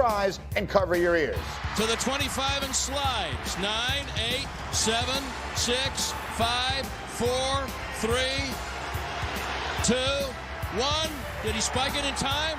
eyes and cover your ears. To the 25 and slides. 9, 8, 7, 6, 5, 4, 3, 2, 1. Did he spike it in time?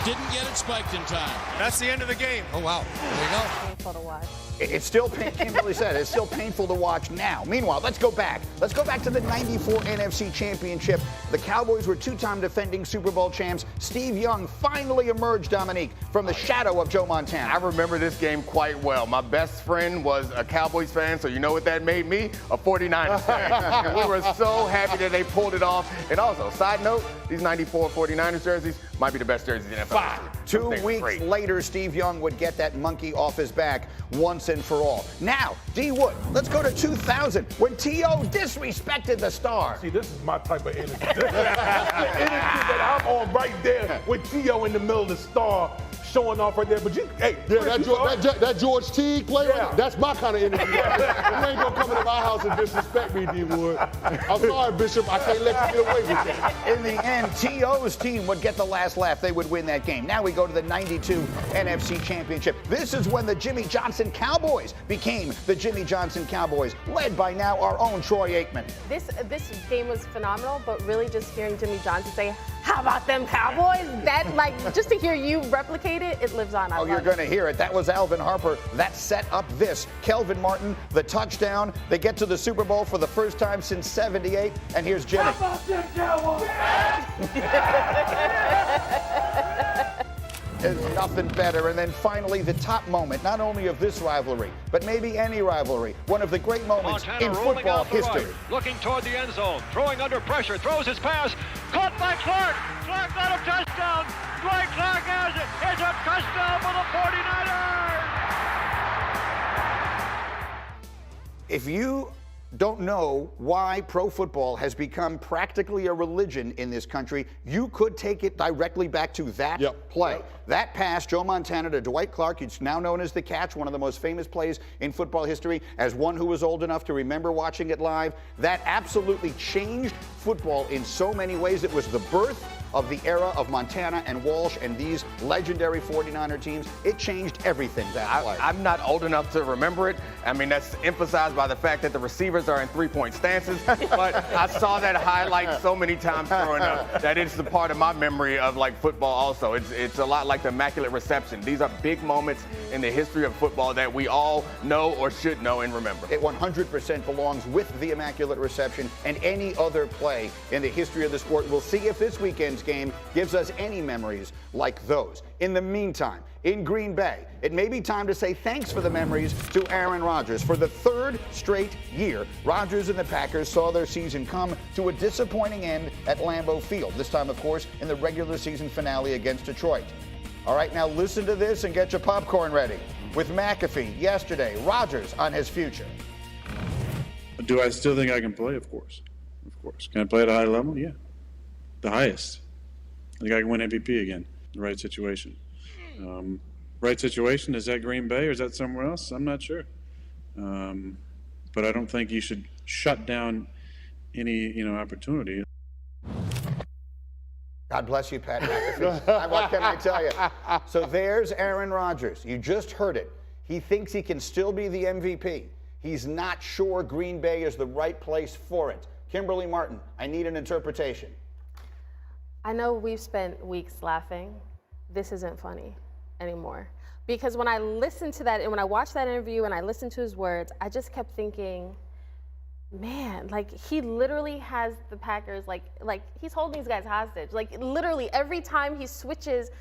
Didn't get it spiked in time. That's the end of the game. Oh, wow. There you go. Painful to watch. It's still, Kimberly said, it's still painful to watch now. Meanwhile, let's go back. Let's go back to the 94 NFC Championship. The Cowboys were two-time defending Super Bowl champs. Steve Young finally emerged, Dominique, from the shadow of Joe Montana. I remember this game quite well. My best friend was a Cowboys fan, so you know what that made me? A 49ers fan. And we were so happy that they pulled it off. And also, side note, these 94 49ers jerseys might be the best jerseys in the NFL. 2 weeks later, Steve Young would get that monkey off his back once and for all. Now, D. Wood, let's go to 2000 when T.O. disrespected the star. See, this is my type of energy. That's the energy that I'm on right there with T.O. in the middle of the star showing off right there. But you, hey, yeah, that George Teague player, yeah. That's my kind of energy. You ain't gonna come into my house and disrespect me, D. Wood. I'm sorry, Bishop. I can't let you get away with that. In the end, T.O.'s team would get the last laugh. They would win that game. Now we go to the 92 NFC Championship. This is when the Jimmy Johnson Cowboys became the Jimmy Johnson Cowboys, led by now our own Troy Aikman. This game was phenomenal, but really just hearing Jimmy Johnson say, "How about them Cowboys?" That, like, just to hear you replicate it, it lives on. You're going to hear it. That was Alvin Harper. That set up this. Kelvin Martin, the touchdown. They get to the Super Bowl for the first time since '78. And here's Jimmy. How about them Cowboys? There's nothing better. And then finally, the top moment, not only of this rivalry, but maybe any rivalry. One of the great moments in football history. Right, looking toward the end zone, throwing under pressure, throws his pass, caught by Clark. Clark got a touchdown. Dwight Clark has it. It's a touchdown for the 49ers. If you don't know why pro football has become practically a religion in this country, you could take it directly back to that play. That pass, Joe Montana to Dwight Clark, it's now known as the catch, one of the most famous plays in football history. As one who was old enough to remember watching it live, that absolutely changed football in so many ways. It was the birth of the era of Montana and Walsh and these legendary 49er teams. It changed everything that play. I'm not old enough to remember it. I mean, that's emphasized by the fact that the receivers are in three-point stances. But I saw that highlight so many times growing up that it's the part of my memory of, like, football also. It's a lot like the Immaculate Reception. These are big moments in the history of football that we all know or should know and remember. It 100% belongs with the Immaculate Reception and any other play in the history of the sport. We'll see if this weekend's game gives us any memories like those. In the meantime, in Green Bay, it may be time to say thanks for the memories to Aaron Rodgers. For the third straight year, Rodgers and the Packers saw their season come to a disappointing end at Lambeau Field. This time, of course, in the regular season finale against Detroit. All right, now listen to this and get your popcorn ready. With McAfee yesterday, Rodgers on his future. Do I still think I can play? Of course. Of course. Can I play at a high level? Yeah. The highest. I think I can win MVP again. The right situation. Right situation, is that Green Bay or is that somewhere else? I'm not sure. But I don't think you should shut down any, opportunity. God bless you, Pat McAfee. What can I tell you? So there's Aaron Rodgers. You just heard it. He thinks he can still be the MVP. He's not sure Green Bay is the right place for it. Kimberly Martin, I need an interpretation. I know we've spent weeks laughing. This isn't funny anymore. Because when I listened to that and when I watched that interview and I listened to his words, I just kept thinking, man, like, he literally has the Packers, like he's holding these guys hostage. Like, literally every time he switches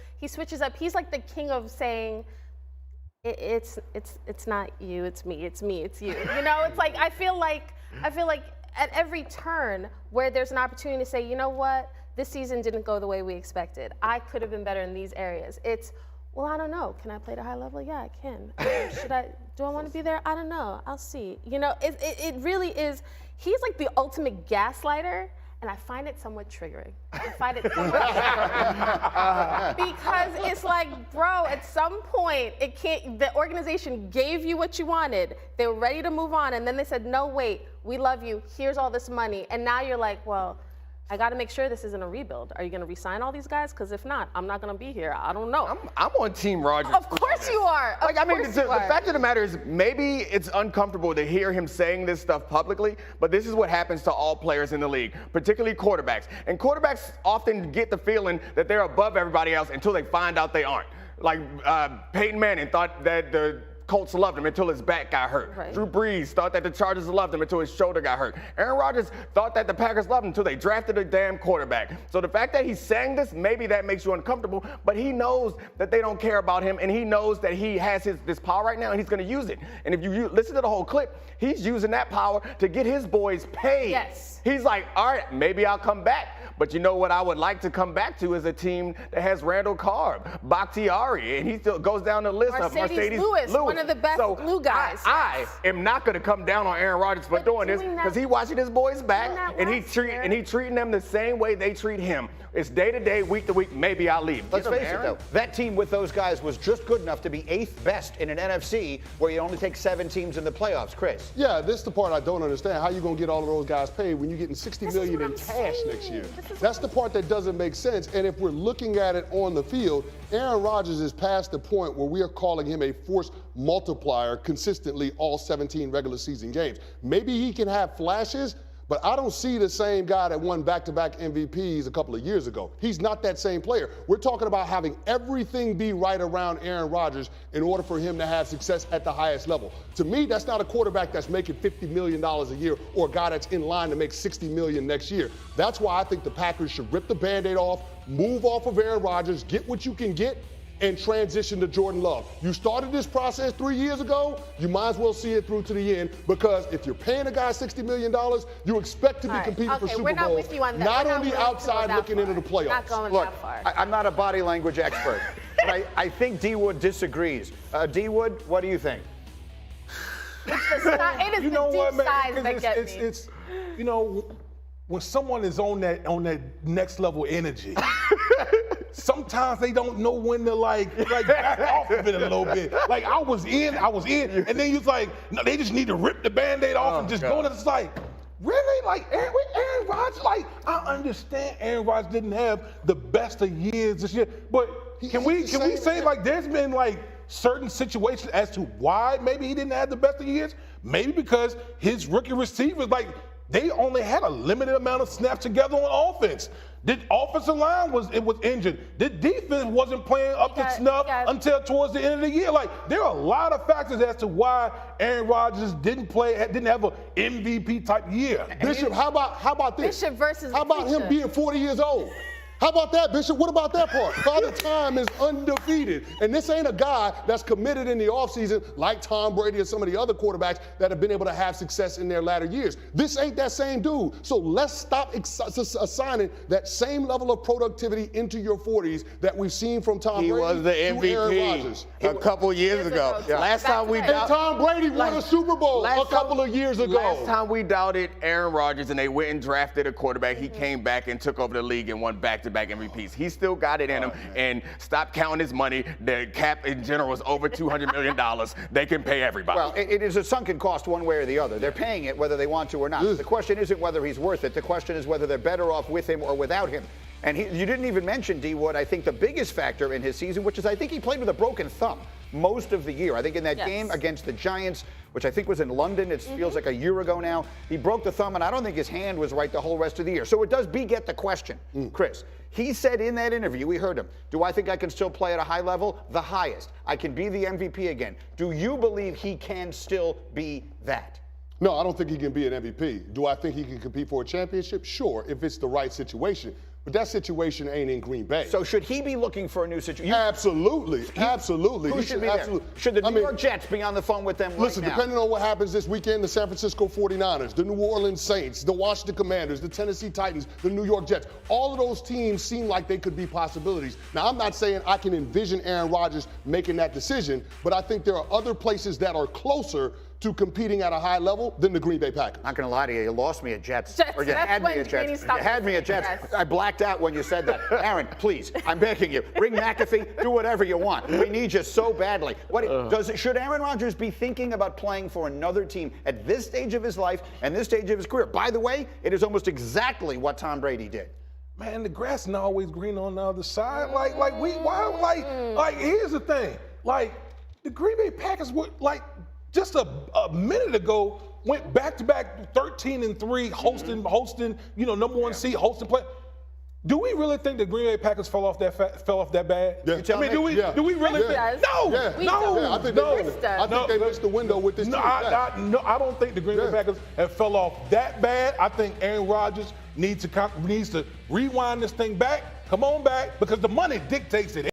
up. He's like the king of saying, it's not you, it's me, it's you. It's like I feel like at every turn where there's an opportunity to say, you know what, this season didn't go the way we expected. I could have been better in these areas. Well, I don't know. Can I play at a high level? Yeah, I can. Do I want to be there? I don't know. I'll see. It really is. He's like the ultimate gaslighter, and I find it somewhat triggering. Because it's like, bro, at some point, the organization gave you what you wanted. They were ready to move on, and then they said, no, wait, we love you. Here's all this money. And now you're like, well, I got to make sure this isn't a rebuild. Are you going to re-sign all these guys? Because if not, I'm not going to be here. I don't know. I'm on Team Rodgers. Of course you are. Like, I mean, the fact of the matter is, maybe it's uncomfortable to hear him saying this stuff publicly, but this is what happens to all players in the league, particularly quarterbacks. And quarterbacks often get the feeling that they're above everybody else until they find out they aren't. Like Peyton Manning thought that the Colts loved him until his back got hurt. Right. Drew Brees thought that the Chargers loved him until his shoulder got hurt. Aaron Rodgers thought that the Packers loved him until they drafted a damn quarterback. So the fact that he's saying this, maybe that makes you uncomfortable, but he knows that they don't care about him, and he knows that he has this power right now, and he's going to use it. And if you listen to the whole clip, he's using that power to get his boys paid. Yes. He's like, all right, maybe I'll come back. But you know what I would like to come back to is a team that has Randall Cobb, Bakhtiari, and he still goes down the list of Mercedes Lewis. One of the best glue guys. I am not going to come down on Aaron Rodgers for doing this because he's watching his boys back and he's treating them the same way they treat him. It's day to day, week to week. Maybe I'll leave. Let's face it, though. That team with those guys was just good enough to be 8th best in an NFC where you only take 7 teams in the playoffs. Chris. Yeah, this is the part I don't understand. How you going to get all of those guys paid when you're getting $60 million in cash next year? That's the part that doesn't make sense. And if we're looking at it on the field, Aaron Rodgers is past the point where we are calling him a force multiplier consistently all 17 regular season games. Maybe he can have flashes, but I don't see the same guy that won back-to-back MVPs a couple of years ago. He's not that same player. We're talking about having everything be right around Aaron Rodgers in order for him to have success at the highest level. To me, that's not a quarterback that's making $50 million a year or a guy that's in line to make $60 million next year. That's why I think the Packers should rip the Band-Aid off, move off of Aaron Rodgers, get what you can get, and transition to Jordan Love. You started this process 3 years ago, you might as well see it through to the end, because if you're paying a guy $60 million, you expect to be competing for Super Bowls, not on the outside looking into the playoffs. Not going Look, that far. I'm not a body language expert, but I think D. Wood disagrees. D. Wood, what do you think? It is the deep size that gets me. It's you know, when someone is on that next level energy, sometimes they don't know when to like back off of it a little bit. Like I was in, and then you was like, no, they just need to rip the Band-Aid off and just go. And it's like, really? Like Aaron Rodgers? Like, I understand Aaron Rodgers didn't have the best of years this year, but can we say like there's been like certain situations as to why maybe he didn't have the best of years? Maybe because his rookie receivers, like, they only had a limited amount of snaps together on offense. The offensive line was injured. The defense wasn't playing up to snuff until towards the end of the year. Like, there are a lot of factors as to why Aaron Rodgers didn't have an MVP type year. Bishop, how about this? Bishop versus How about him being 40 years old? How about that, Bishop? What about that part? Father Time is undefeated. And this ain't a guy that's committed in the offseason like Tom Brady or some of the other quarterbacks that have been able to have success in their latter years. This ain't that same dude. So let's stop assigning that same level of productivity into your 40s that we've seen from Tom Brady. He was the MVP a couple years ago. Last time we doubted. And Tom Brady won a Super Bowl a couple of years ago. Last time we doubted Aaron Rodgers and they went and drafted a quarterback, he came back and took over the league and won back-to-back MVPs. He still got it in him, and stop counting his money. The cap in general is over $200 million. They can pay everybody. Well, it is a sunken cost one way or the other. They're paying it whether they want to or not. The question isn't whether he's worth it. The question is whether they're better off with him or without him. And you didn't even mention, D. Wood, I think the biggest factor in his season, which is I think he played with a broken thumb most of the year. I think in that game against the Giants, which I think was in London, it feels like a year ago now, he broke the thumb, and I don't think his hand was right the whole rest of the year. So it does beget the question, Chris. He said in that interview, we heard him, do I think I can still play at a high level? The highest. I can be the MVP again. Do you believe he can still be that? No, I don't think he can be an MVP. Do I think he can compete for a championship? Sure, if it's the right situation. But that situation ain't in Green Bay. So should he be looking for a new situation? Absolutely. Who should be there? Should the New York Jets be on the phone with them right now? Listen, depending on what happens this weekend, the San Francisco 49ers, the New Orleans Saints, the Washington Commanders, the Tennessee Titans, the New York Jets, all of those teams seem like they could be possibilities. Now, I'm not saying I can envision Aaron Rodgers making that decision, but I think there are other places that are closer to competing at a high level than the Green Bay Packers. Not going to lie to you, you lost me at Jets. Jets, Or you that's had me when at Jets. Greeny You stopped had me at Jets. Yes. I blacked out when you said that. Aaron, please, I'm begging you. Bring McAfee, do whatever you want. We need you so badly. Should Aaron Rodgers be thinking about playing for another team at this stage of his life and this stage of his career? By the way, it is almost exactly what Tom Brady did. Man, the grass isn't always green on the other side. Here's the thing. Like, the Green Bay Packers were, like, just a minute ago, went back-to-back 13-3, hosting, number one seed, hosting play. Do we really think the Green Bay Packers fell off that bad? Yeah. I mean, do we really think? No, I think they missed the window with this team. I don't think the Green Bay Packers have fell off that bad. I think Aaron Rodgers needs to rewind this thing back. Come on back, because the money dictates it.